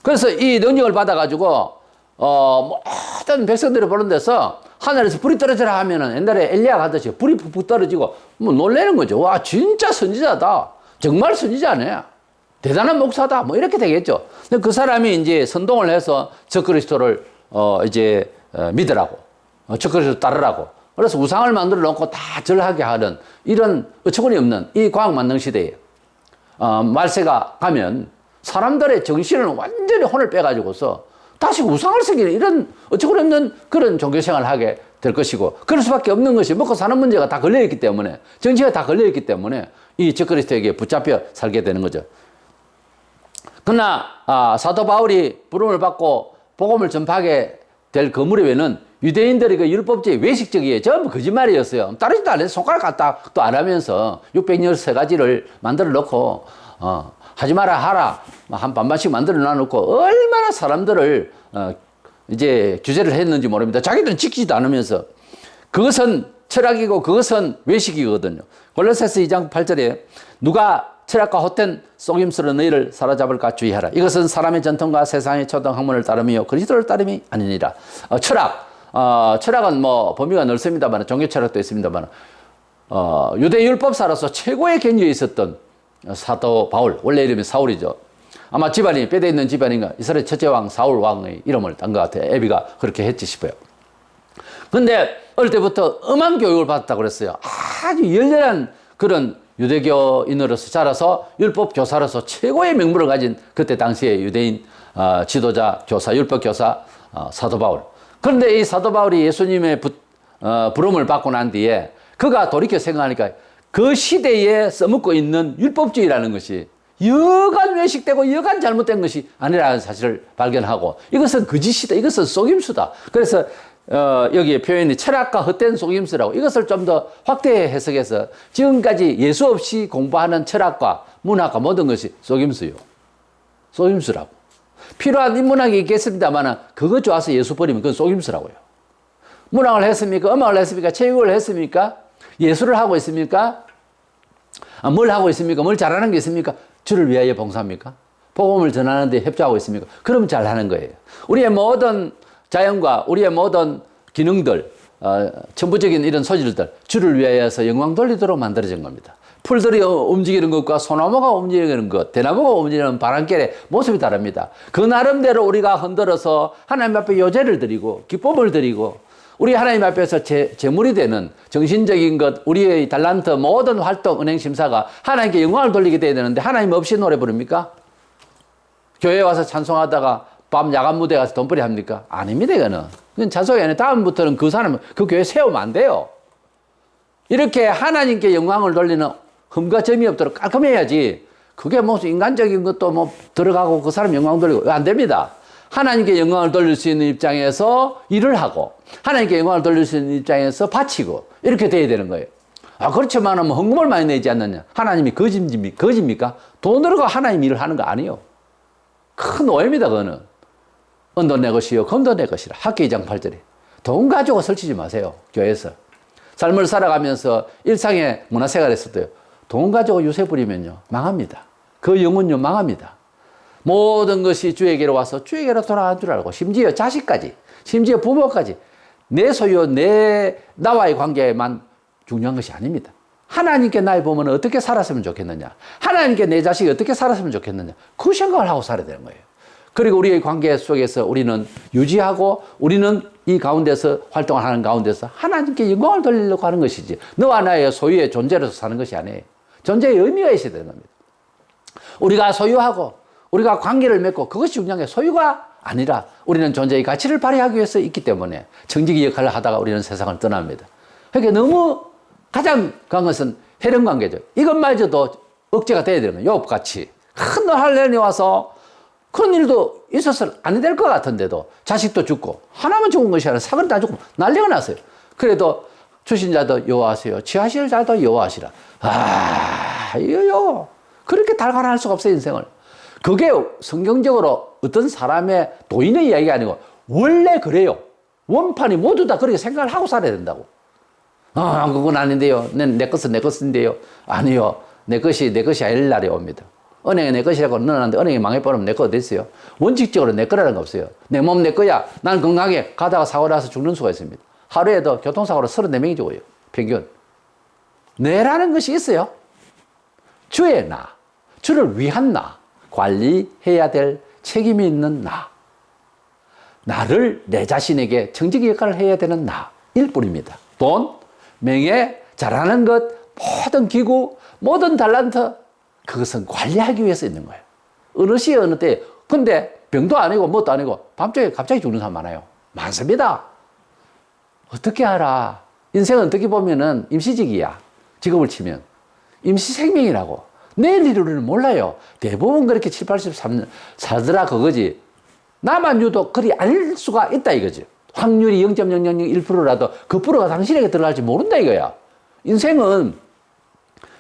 그래서 이 능력을 받아가지고 모든 백성들을 보는 데서 하늘에서 불이 떨어져라 하면은 옛날에 엘리야가 하듯이 불이 푹푹 떨어지고 뭐 놀라는 거죠. 와, 진짜 선지자다. 정말 선지자네. 대단한 목사다. 뭐 이렇게 되겠죠. 근데 그 사람이 이제 선동을 해서 적그리스도를 믿으라고, 적그리스도 따르라고. 그래서 우상을 만들어 놓고 다 절하게 하는 이런 어처구니 없는 이 과학 만능 시대에 말세가 가면 사람들의 정신을 완전히 혼을 빼가지고서 다시 우상을 새기는 이런 어처구니 없는 그런 종교생활을 하게 될 것이고, 그럴 수밖에 없는 것이 먹고 사는 문제가 다 걸려있기 때문에, 정치가 다 걸려있기 때문에 이 적그리스도에게 붙잡혀 살게 되는 거죠. 그러나 사도 바울이 부름을 받고 복음을 전파하게 될 그 무렵에는 유대인들이 그 율법주의 외식적이에 전부 거짓말이었어요. 따르지도 않아서 손가락 갖다 또 안 하면서 613가지를 만들어 놓고 하지 마라 하라 한 반반씩 만들어 놔놓고 얼마나 사람들을 이제 규제를 했는지 모릅니다. 자기들은 지키지도 않으면서. 그것은 철학이고 그것은 외식이거든요. 골로새서 2장 8절에 누가 철학과 헛된 속임수로 너희를 사로잡을까 주의하라. 이것은 사람의 전통과 세상의 초등 학문을 따름이요 그리스도를 따름이 아니니라. 철학은 뭐 범위가 넓습니다만, 종교 철학도 있습니다만, 유대 율법사로서 최고의 견주에 있었던 사도 바울, 원래 이름이 사울이죠. 아마 집안이 뼈대 있는 집안인가 이스라엘 첫째 왕 사울 왕의 이름을 딴 것 같아요. 에비가 그렇게 했지 싶어요. 근데 어릴 때부터 엄한 교육을 받았다고 그랬어요. 아주 열렬한 그런 유대교인으로서 자라서 율법 교사로서 최고의 명물을 가진 그때 당시의 유대인 지도자, 교사, 율법 교사 사도 바울. 그런데 이 사도 바울이 예수님의 부름을 받고 난 뒤에 그가 돌이켜 생각하니까 그 시대에 써먹고 있는 율법주의라는 것이 여간 외식되고 여간 잘못된 것이 아니라는 사실을 발견하고, 이것은 거짓이다, 이것은 속임수다. 그래서 여기에 표현이 철학과 헛된 속임수라고, 이것을 좀 더 확대 해석해서 지금까지 예수 없이 공부하는 철학과 문학과 모든 것이 속임수요. 속임수라고. 필요한 인문학이 있겠습니다만 그거 좋아서 예수 버리면 그건 속임수라고요. 문학을 했습니까? 음악을 했습니까? 체육을 했습니까? 예술을 하고 있습니까? 뭘 하고 있습니까? 뭘 잘하는 게 있습니까? 주를 위하여 봉사합니까? 복음을 전하는 데 협조하고 있습니까? 그러면 잘하는 거예요. 우리의 모든 자연과 우리의 모든 기능들, 천부적인 이런 소질들, 주를 위하여서 영광 돌리도록 만들어진 겁니다. 풀들이 움직이는 것과 소나무가 움직이는 것, 대나무가 움직이는 바람결의 모습이 다릅니다. 그 나름대로 우리가 흔들어서 하나님 앞에 요제를 드리고 기쁨을 드리고 우리 하나님 앞에서 제물이 되는 정신적인 것, 우리의 달란트, 모든 활동, 은행 심사가 하나님께 영광을 돌리게 돼야 되는데 하나님 없이 노래 부릅니까? 교회에 와서 찬송하다가 밤 야간 무대 가서 돈벌이 합니까? 아닙니다, 이거는. 그건 찬송이 아니에요. 다음부터는 그 사람, 그 교회 세우면 안 돼요. 이렇게 하나님께 영광을 돌리는 흠과 점이 없도록 깔끔해야지. 그게 무슨 인간적인 것도 뭐 들어가고 그 사람 영광 돌리고 안 됩니다. 하나님께 영광을 돌릴 수 있는 입장에서 일을 하고 하나님께 영광을 돌릴 수 있는 입장에서 바치고 이렇게 돼야 되는 거예요. 그렇지만 뭐 헌금을 많이 내지 않느냐. 하나님이 거짓입니까? 돈으로 하나님 일을 하는 거 아니에요. 큰 오해입니다, 그거는. 은도 내 것이요 금도 내 것이라. 학기 2장 8절에. 돈 가지고 설치지 마세요, 교회에서. 삶을 살아가면서 일상의 문화생활 에서도요, 돈 가지고 유세 부리면요 망합니다. 그 영혼요 망합니다. 모든 것이 주에게로 와서 주에게로 돌아간 줄 알고, 심지어 자식까지, 심지어 부모까지 내 소유, 나와의 관계만 중요한 것이 아닙니다. 하나님께 나의 부모는 어떻게 살았으면 좋겠느냐, 하나님께 내 자식이 어떻게 살았으면 좋겠느냐, 그 생각을 하고 살아야 되는 거예요. 그리고 우리의 관계 속에서 우리는 유지하고 우리는 이 가운데서 활동을 하는 가운데서 하나님께 영광을 돌리려고 하는 것이지, 너와 나의 소유의 존재로서 사는 것이 아니에요. 존재의 의미가 있어야 되는 겁니다. 우리가 소유하고 우리가 관계를 맺고 그것이 중요한 게 소유가 아니라 우리는 존재의 가치를 발휘하기 위해서 있기 때문에 정직의 역할을 하다가 우리는 세상을 떠납니다. 그러니까 너무 가장 강한 것은 혈연관계죠. 이것마저도 억제가 돼야 되는 거예요. 욥같이 큰 할례이 와서 그런 일도 있어서 안 될 것 같은데도 자식도 죽고 하나만 죽은 것이 아니라 사그리 다 죽고 난리가 났어요. 그래도 주신 자도 여호와하세요, 취하실 자도 여호와하시라. 이거요 그렇게 달관할 수가 없어요, 인생을. 그게 성경적으로 어떤 사람의 도인의 이야기가 아니고 원래 그래요. 원판이 모두 다 그렇게 생각을 하고 살아야 된다고. 그건 아닌데요. 내 것은 내 것인데요. 아니요. 내 것이 아닐 날이 옵니다. 은행이 내 것이라고 넣어놨는데 은행이 망해버리면 내 거 어디 있어요? 원칙적으로 내 거라는 거 없어요. 내 몸 내 거야. 난 건강하게 가다가 사고 나서 죽는 수가 있습니다. 하루에도 교통사고로 34명이 죽어요. 평균. 뇌라는 것이 있어요. 주의 나, 주를 위한 나, 관리해야 될 책임이 있는 나, 나를 내 자신에게 정직의 역할을 해야 되는 나일 뿐입니다. 돈, 명예, 잘하는 것, 모든 기구, 모든 달란트, 그것은 관리하기 위해서 있는 거예요. 어느 시에 어느 때. 근데 병도 아니고 뭣도 아니고 밤중에 갑자기 죽는 사람 많아요. 많습니다. 어떻게 알아? 인생은 어떻게 보면은 임시직이야. 직업을 치면. 임시생명이라고. 내일 일을 몰라요. 대부분 그렇게 7, 83년 살더라 그거지. 나만 유독 그리 알 수가 있다 이거지. 확률이 0.0001%라도 그 프로가 당신에게 들어갈지 모른다 이거야. 인생은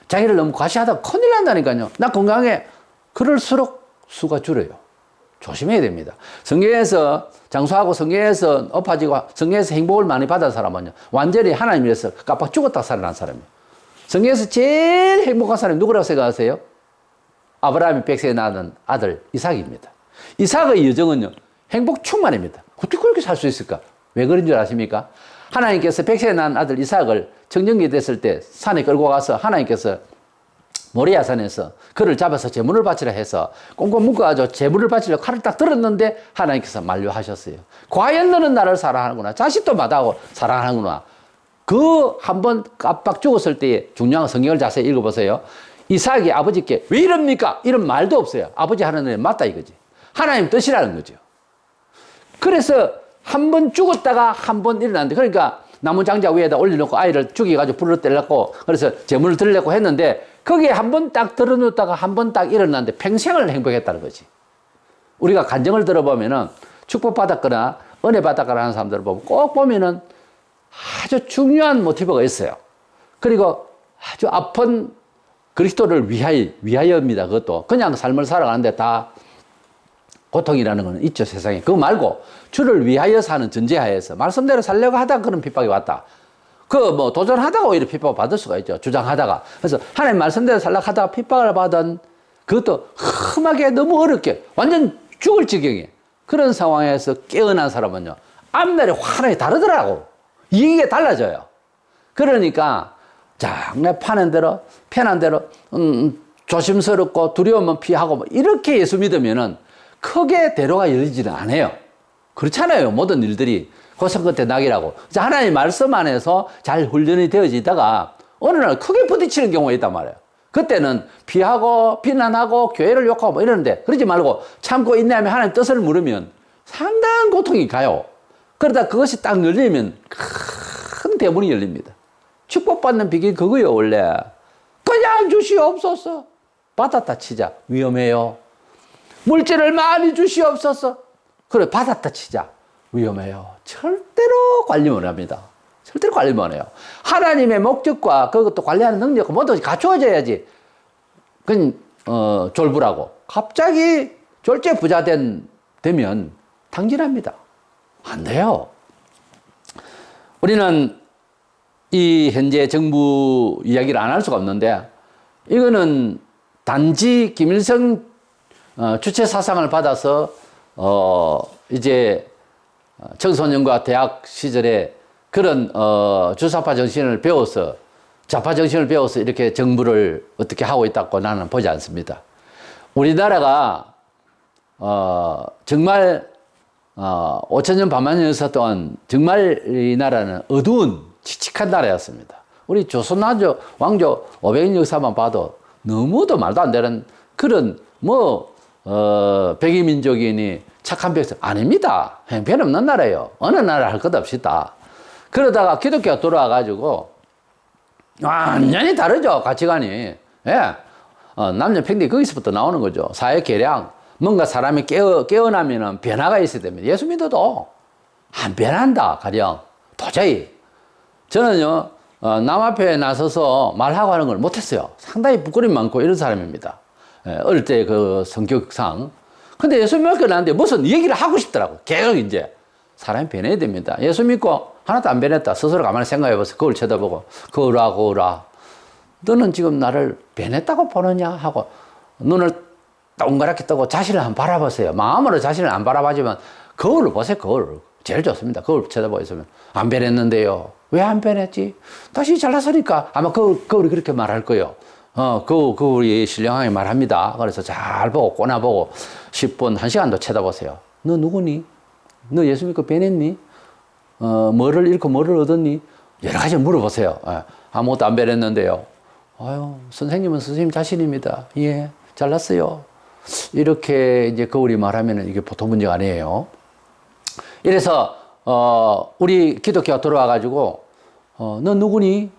자기를 너무 과시하다 큰일 난다니까요. 나 건강해. 그럴수록 수가 줄어요. 조심해야 됩니다. 성경에서 장수하고 성경에서 엎어지고 성경에서 행복을 많이 받은 사람은요. 완전히 하나님 위해서 깜빡 죽었다 살아난 사람이에요. 성경에서 제일 행복한 사람이 누구라고 생각하세요? 아브라함이 100세에 낳은 아들 이삭입니다. 이삭의 여정은요. 행복 충만입니다. 어떻게 그렇게 살 수 있을까? 왜 그런 줄 아십니까? 하나님께서 100세에 낳은 아들 이삭을 청정기 됐을 때 산에 끌고 가서 하나님께서 모리아산에서 그를 잡아서 제물을 바치라 해서 꽁꽁 묶어가지고 제물을 바치려고 칼을 딱 들었는데 하나님께서 만류하셨어요. 과연 너는 나를 사랑하는구나. 자식도 마다하고 사랑하는구나. 그 한 번 깜빡 죽었을 때의 중요한 성경을 자세히 읽어보세요. 이삭이 아버지께 왜 이럽니까? 이런 말도 없어요. 아버지 하는 일 맞다 이거지. 하나님 뜻이라는 거죠. 그래서 한 번 죽었다가 한 번 일어났는데 그러니까 나무 장작 위에다 올려놓고 아이를 죽여가지고 불을 떼려고 그래서 제물을 드리려고 했는데 거기에 한 번 딱 들어놓다가 한 번 딱 일어났는데 평생을 행복했다는 거지. 우리가 간증을 들어보면은 축복받았거나 은혜 받았거나 하는 사람들을 보면 꼭 보면은 아주 중요한 모티브가 있어요. 그리고 아주 아픈 그리스도를 위하여입니다. 그것도 그냥 삶을 살아가는데 다 고통이라는 건 있죠, 세상에. 그거 말고 주를 위하여 사는 전제하에서 말씀대로 살려고 하다가 그런 핍박이 왔다. 도전하다가 오히려 핍박을 받을 수가 있죠. 주장하다가. 그래서 하나님 말씀대로 살려고 하다가 핍박을 받은 그것도 험하게 너무 어렵게 완전 죽을 지경에 그런 상황에서 깨어난 사람은요. 앞날이 환하게 다르더라고. 이게 달라져요. 그러니까 내 편한 대로 조심스럽고 두려우면 피하고 이렇게 예수 믿으면은 크게 대로가 열리지는 않아요. 그렇잖아요. 모든 일들이 고생 끝에 낙이라고. 하나님 말씀 안에서 잘 훈련이 되어지다가 어느 날 크게 부딪히는 경우가 있단 말이에요. 그때는 피하고 비난하고 교회를 욕하고 뭐 이러는데 그러지 말고 참고 인내하며 하나님 뜻을 물으면 상당한 고통이 가요. 그러다 그것이 딱 열리면 큰 대문이 열립니다. 축복받는 비결이 그거예요. 원래 그냥 주시옵소서. 받았다 치자. 위험해요. 물질을 많이 주시옵소서. 그래 받았다 치자. 위험해요. 절대로 관리 못합니다. 절대로 관리 못해요. 하나님의 목적과 그것도 관리하는 능력과 모두 갖추어져야지. 그건 졸부라고. 갑자기 졸제 부자 되면 당진합니다. 안 돼요. 우리는 이 현재 정부 이야기를 안 할 수가 없는데 이거는 단지 김일성 주체 사상을 받아서 이제 청소년과 대학 시절에 그런 주사파 정신을 배워서 좌파 정신을 배워서 이렇게 정부를 어떻게 하고 있다고 나는 보지 않습니다. 우리나라가 정말 5천년 반만년 역사 동안 정말 이 나라는 어두운 칙칙한 나라였습니다. 우리 조선 왕조 500년 역사만 봐도 너무도 말도 안 되는 그런 백이민족이니 착한 백성 아닙니다. 형편없는 나라예요. 어느 나라 할 것 없이다. 그러다가 기독교가 돌아와가지고 완전히 다르죠. 가치관이. 예. 남녀 평등이 거기서부터 나오는 거죠. 사회 개량. 뭔가 사람이 깨어나면은 변화가 있어야 됩니다. 예수 믿어도 안 변한다. 가령 도저히. 저는요 남 앞에 나서서 말하고 하는 걸 못했어요. 상당히 부끄러움이 많고 이런 사람입니다. 예, 어릴 때 그 성격상. 근데 예수 믿고 나는데 무슨 얘기를 하고 싶더라고. 계속 이제 사람이 변해야 됩니다. 예수 믿고 하나도 안 변했다. 스스로 가만히 생각해봐서 거울 쳐다보고 거울아 너는 지금 나를 변했다고 보느냐 하고 눈을 동그랗게 뜨고 자신을 한번 바라보세요. 마음으로 자신을 안 바라봐주면 거울을 보세요. 거울. 제일 좋습니다. 거울 쳐다보고 있으면. 안 변했는데요. 왜 안 변했지? 다시 잘났으니까. 아마 거울이 그렇게 말할 거예요. 거울이 신령하게 말합니다. 그래서 잘 보고 꼬나보고 10분, 1시간도 쳐다보세요. 너 누구니? 너 예수 믿고 변했니? 뭐를 잃고 뭐를 얻었니? 여러 가지 물어보세요. 아무것도 안 변했는데요. 아유, 선생님은 선생님 자신입니다. 예, 잘났어요. 이렇게 이제 거울이 말하면 이게 보통 문제가 아니에요. 이래서, 우리 기독교가 들어와가지고, 너 누구니?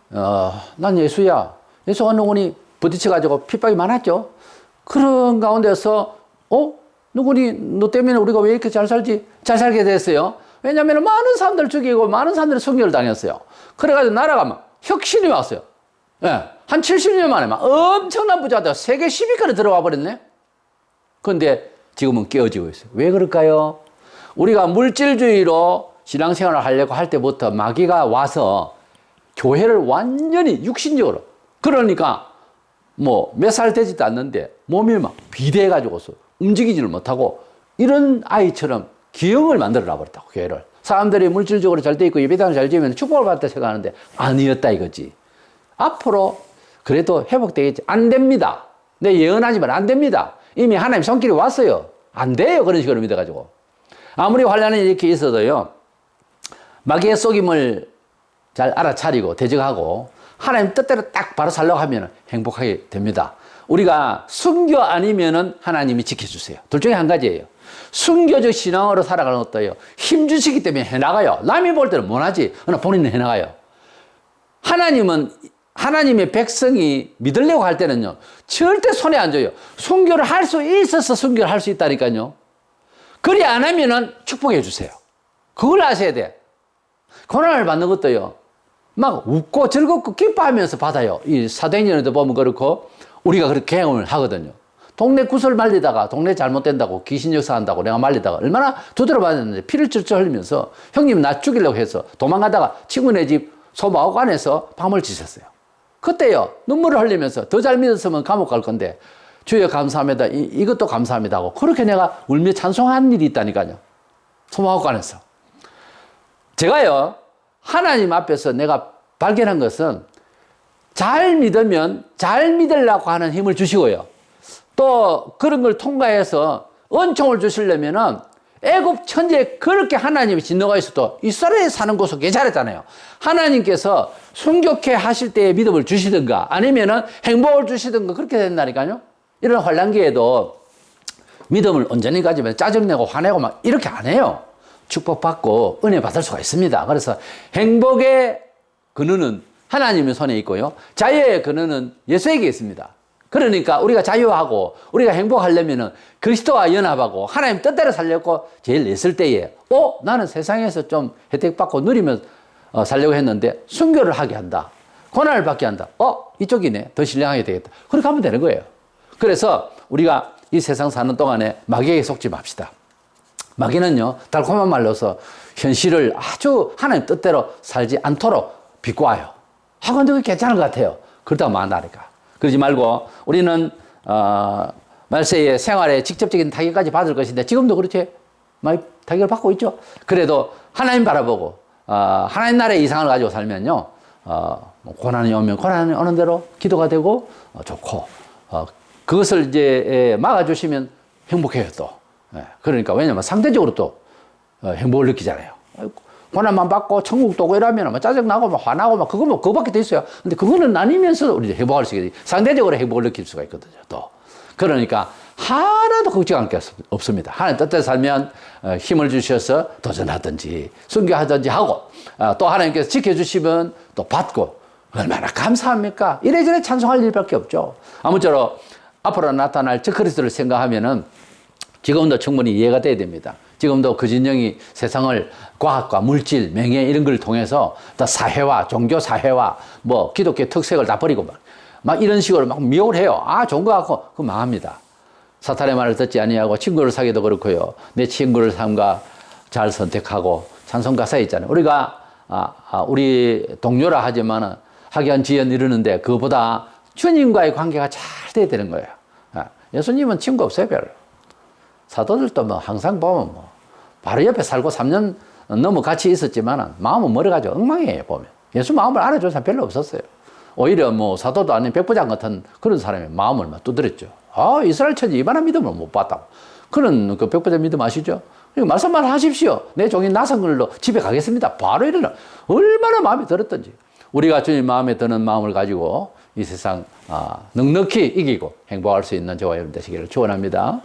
난 예수야. 예수가 누구니? 부딪혀가지고 핍박이 많았죠. 그런 가운데서, 누구니? 너 때문에 우리가 왜 이렇게 잘 살지? 잘 살게 됐어요. 왜냐면 많은 사람들 죽이고 많은 사람들이 순교를 당했어요. 그래가지고 나라가 막 혁신이 왔어요. 예. 한 70년 만에 막 엄청난 부자들 세계 10위권에 들어와 버렸네. 그런데 지금은 깨어지고 있어요. 왜 그럴까요? 우리가 물질주의로 신앙생활을 하려고 할 때부터 마귀가 와서 교회를 완전히 육신적으로, 그러니까 뭐 몇 살 되지도 않는데 몸이 막 비대해가지고서 움직이지를 못하고 이런 아이처럼 기형을 만들어 놔버렸다고, 교회를. 사람들이 물질적으로 잘 돼 있고 예배당을 잘 지으면 축복을 받다 생각하는데 아니었다 이거지. 앞으로 그래도 회복되겠지. 안 됩니다. 내 예언하지만 안 됩니다. 이미 하나님 손길이 왔어요. 안 돼요. 그런 식으로 믿어가지고. 아무리 환란이 이렇게 있어도요, 마귀의 속임을 잘 알아차리고 대적하고 하나님 뜻대로 딱 바로 살려고 하면 행복하게 됩니다. 우리가 순교 아니면은 하나님이 지켜주세요. 둘 중에 한 가지예요. 순교적 신앙으로 살아가는 것도요, 힘 주시기 때문에 해나가요. 남이 볼 때는 못하지. 그러나 본인은 해나가요. 하나님은 하나님의 백성이 믿으려고 할 때는요, 절대 손에 안 줘요. 순교를 할 수 있어서 순교를 할 수 있다니까요. 그리 안 하면은 축복해 주세요. 그걸 아셔야 돼. 고난을 받는 것도요, 막 웃고 즐겁고 기뻐하면서 받아요. 이 사도행전에도 보면 그렇고, 우리가 그렇게 경험을 하거든요. 동네 구설 말리다가 동네 잘못된다고 귀신 역사한다고 내가 말리다가 얼마나 두드려 맞았는데 피를 쩔쩔 흘리면서 형님 나 죽이려고 해서 도망가다가 친구네 집 소마관에서 밤을 지셨어요. 그때요, 눈물을 흘리면서 더 잘 믿었으면 감옥 갈 건데 주여 감사합니다, 이것도 감사합니다 하고 그렇게 내가 울며 찬송한 일이 있다니까요. 소마관에서. 제가요, 하나님 앞에서 내가 발견한 것은 잘 믿으면 잘 믿으려고 하는 힘을 주시고요, 또 그런 걸 통과해서 은총을 주시려면은 애굽 천지에 그렇게 하나님이 진노가 있어도 이스라엘에 사는 곳은 괜찮았잖아요. 하나님께서 순교케 하실 때에 믿음을 주시든가 아니면은 행복을 주시든가 그렇게 된다니까요. 이런 환란기에도 믿음을 온전히 가지면 짜증내고 화내고 막 이렇게 안 해요. 축복받고 은혜 받을 수가 있습니다. 그래서 행복의 근원은 하나님의 손에 있고요, 자유의 근원은 예수에게 있습니다. 그러니까 우리가 자유하고 우리가 행복하려면은 그리스도와 연합하고 하나님 뜻대로 살려고 제일 냈을 때에, 나는 세상에서 좀 혜택받고 누리면서 살려고 했는데 순교를 하게 한다, 고난을 받게 한다. 이쪽이네. 더 신령하게 되겠다. 그렇게 하면 되는 거예요. 그래서 우리가 이 세상 사는 동안에 마귀에게 속지 맙시다. 마귀는요, 달콤한 말로서 현실을 아주 하나님 뜻대로 살지 않도록 비꼬아요. 근데 그게 괜찮은 것 같아요. 그러다가 만나니까. 그러지 말고 우리는 말세의 생활에 직접적인 타격까지 받을 것인데 지금도 그렇지 많이 타격을 받고 있죠. 그래도 하나님 바라보고 하나님 나라의 이상을 가지고 살면요, 고난이 오면 고난이 오는 대로 기도가 되고 좋고, 그것을 이제 막아주시면 행복해요 또. 그러니까 왜냐면 상대적으로 또 행복을 느끼잖아요. 고난만 받고 천국도 오고 이러면 막 짜증나고 막 화나고 막 그거밖에 돼 있어요. 근데 그거는 아니면서 우리 행복할 수 있게, 상대적으로 행복을 느낄 수가 있거든요 또. 그러니까 하나도 걱정할 게 없습니다. 하나님 뜻대로 살면 힘을 주셔서 도전하든지 순교하든지 하고, 또 하나님께서 지켜주시면 또 받고, 얼마나 감사합니까? 이래저래 찬송할 일밖에 없죠. 아무쪼록 앞으로 나타날 저 그리스도를 생각하면은 지금도 충분히 이해가 돼야 됩니다. 지금도 그 진영이 세상을 과학과 물질, 명예 이런 걸 통해서 또 사회와 종교 사회와 뭐 기독교 특색을 다 버리고 막 이런 식으로 막 미혹을 해요. 좋은 거 같고 그거 망합니다. 사탄의 말을 듣지 아니하고 친구를 사귀도 그렇고요, 내 친구를 삼가 잘 선택하고 찬송 가사에 있잖아요. 우리가 우리 동료라 하지만은 학연 지연 이러는데 그거보다 주님과의 관계가 잘 돼야 되는 거예요. 예수님은 친구 없어요 별로. 사도들도 뭐 항상 보면 뭐 바로 옆에 살고 3년 너무 같이 있었지만 마음은 멀어가지고 엉망이에요, 보면. 예수 마음을 알아줄 사람 별로 없었어요. 오히려 뭐 사도도 아닌 백부장 같은 그런 사람의 마음을 막 두드렸죠. 아, 이스라엘 천지 이만한 믿음을 못 봤다. 그런 그 백부장 믿음 아시죠? 말씀만 하십시오. 내 종이 나선 걸로 집에 가겠습니다. 바로 일어나. 얼마나 마음에 들었던지. 우리가 주님 마음에 드는 마음을 가지고 이 세상 넉넉히 이기고 행복할 수 있는 저와 여러분 되시기를 축원합니다.